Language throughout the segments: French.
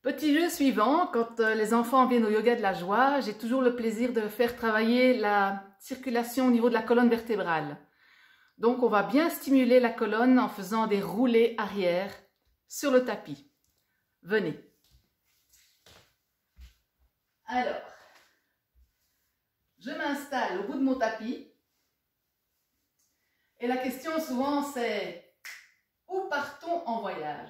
Petit jeu suivant, quand les enfants viennent au yoga de la joie, j'ai toujours le plaisir de faire travailler la circulation au niveau de la colonne vertébrale. Donc on va bien stimuler la colonne en faisant des roulés arrière sur le tapis. Venez. Alors, je m'installe au bout de mon tapis. Et la question souvent c'est, où part-on en voyage?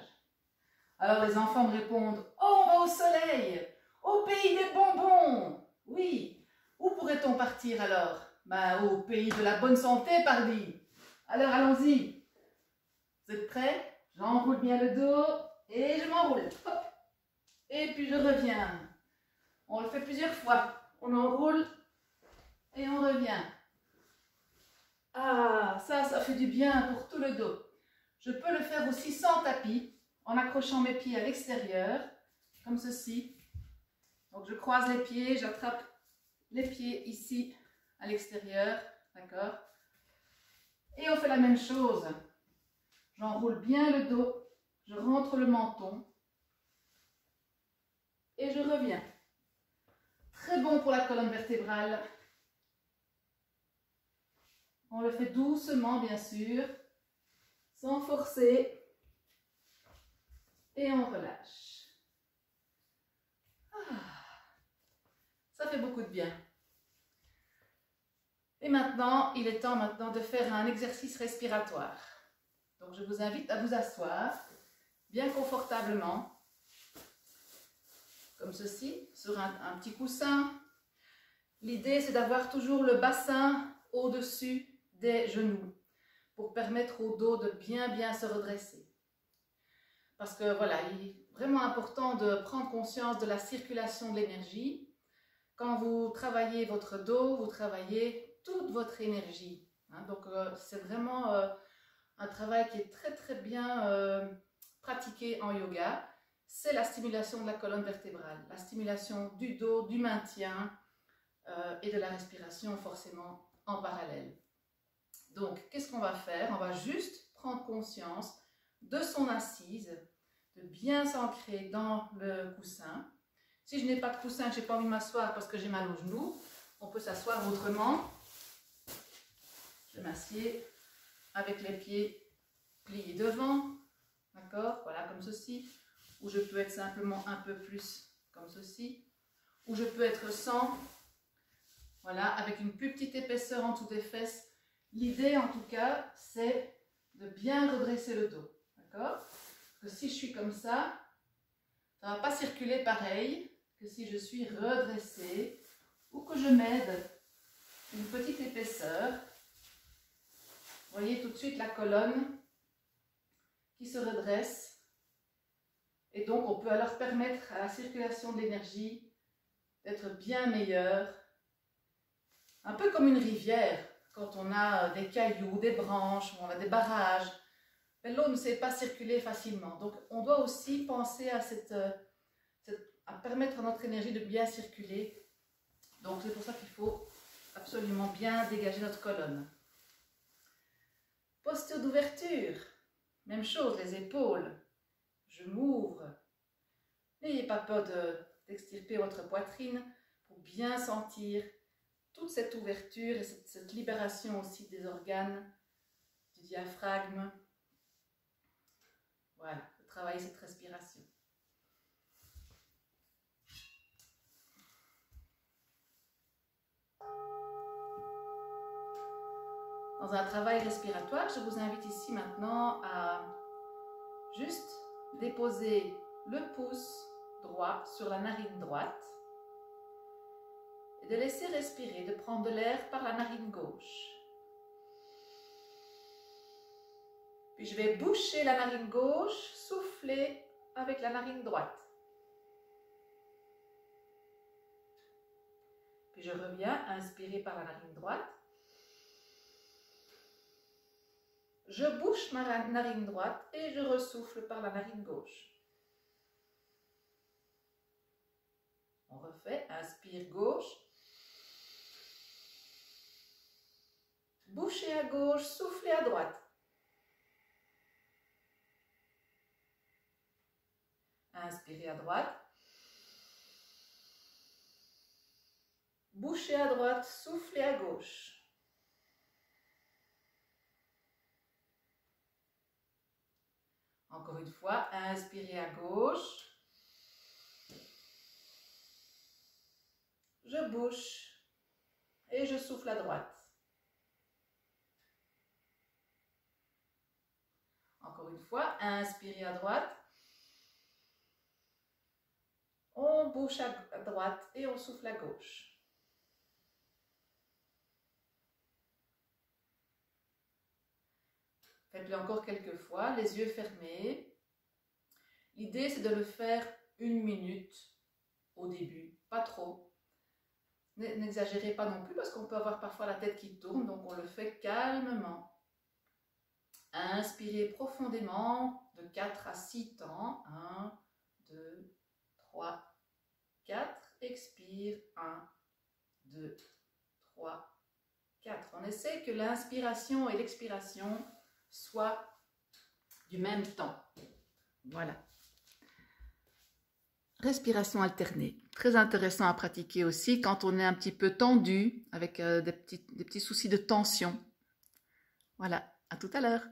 Alors les enfants me répondent, oh on va au soleil, au pays des bonbons. Oui, où pourrait-on partir alors? Au pays de la bonne santé, pardi. Alors allons-y. Vous êtes prêts? J'enroule bien le dos et je m'enroule. Hop. Et puis je reviens. On le fait plusieurs fois. On enroule et on revient. Ah, ça fait du bien pour tout le dos. Je peux le faire aussi sans tapis, en accrochant mes pieds à l'extérieur, comme ceci. Donc je croise les pieds, j'attrape les pieds ici à l'extérieur, d'accord? Et on fait la même chose. J'enroule bien le dos, je rentre le menton et je reviens. Très bon pour la colonne vertébrale. On le fait doucement, bien sûr, sans forcer. Et on relâche. Ça fait beaucoup de bien. Et maintenant, il est temps de faire un exercice respiratoire. Donc je vous invite à vous asseoir bien confortablement, comme ceci, sur un petit coussin. L'idée, c'est d'avoir toujours le bassin au-dessus des genoux pour permettre au dos de bien se redresser. Parce que voilà, il est vraiment important de prendre conscience de la circulation de l'énergie. Quand vous travaillez votre dos, vous travaillez toute votre énergie. Donc c'est vraiment un travail qui est très bien pratiqué en yoga. C'est la stimulation de la colonne vertébrale, la stimulation du dos, du maintien et de la respiration forcément en parallèle. Donc qu'est-ce qu'on va faire? On va juste prendre conscience de son assise, de bien s'ancrer dans le coussin. Si je n'ai pas de coussin, que je n'ai pas envie de m'asseoir parce que j'ai mal aux genoux, on peut s'asseoir autrement. Je m'assieds avec les pieds pliés devant, d'accord? Voilà, comme ceci. Ou je peux être simplement un peu plus comme ceci. Ou je peux être sans, voilà, avec une plus petite épaisseur en dessous des fesses. L'idée, en tout cas, c'est de bien redresser le dos, d'accord? Parce que si je suis comme ça ne va pas circuler pareil que si je suis redressée ou que je m'aide une petite épaisseur. Vous voyez tout de suite la colonne qui se redresse. Et donc, on peut alors permettre à la circulation de l'énergie d'être bien meilleure. Un peu comme une rivière, quand on a des cailloux, des branches, ou on a des barrages. L'eau ne sait pas circuler facilement. Donc, on doit aussi penser à à permettre à notre énergie de bien circuler. Donc, c'est pour ça qu'il faut absolument bien dégager notre colonne. Posture d'ouverture. Même chose, les épaules. Je m'ouvre. N'ayez pas peur d'extirper votre poitrine pour bien sentir toute cette ouverture et cette libération aussi des organes, du diaphragme. Voilà, travailler cette respiration. Dans un travail respiratoire, je vous invite ici maintenant à juste déposer le pouce droit sur la narine droite et de laisser respirer, de prendre de l'air par la narine gauche. Puis je vais boucher la narine gauche, souffler avec la narine droite. Puis je reviens, inspirer par la narine droite. Je bouche ma narine droite et je ressouffle par la narine gauche. On refait, inspire gauche. Bouchez à gauche, soufflez à droite. Inspirez à droite. Bouchez à droite, soufflez à gauche. Encore une fois, inspirez à gauche. Je bouche et je souffle à droite. Encore une fois, inspirez à droite. On bouche à droite et on souffle à gauche. Faites-le encore quelques fois, les yeux fermés. L'idée, c'est de le faire 1 minute au début, pas trop. N'exagérez pas non plus parce qu'on peut avoir parfois la tête qui tourne, donc on le fait calmement. Inspirez profondément de 4 à 6 temps. 1, 2, 3, 4. Expire. 1, 2, 3, 4. On essaie que l'inspiration et l'expiration soient du même temps. Voilà. Respiration alternée. Très intéressant à pratiquer aussi quand on est un petit peu tendu, avec des petits soucis de tension. Voilà, à tout à l'heure.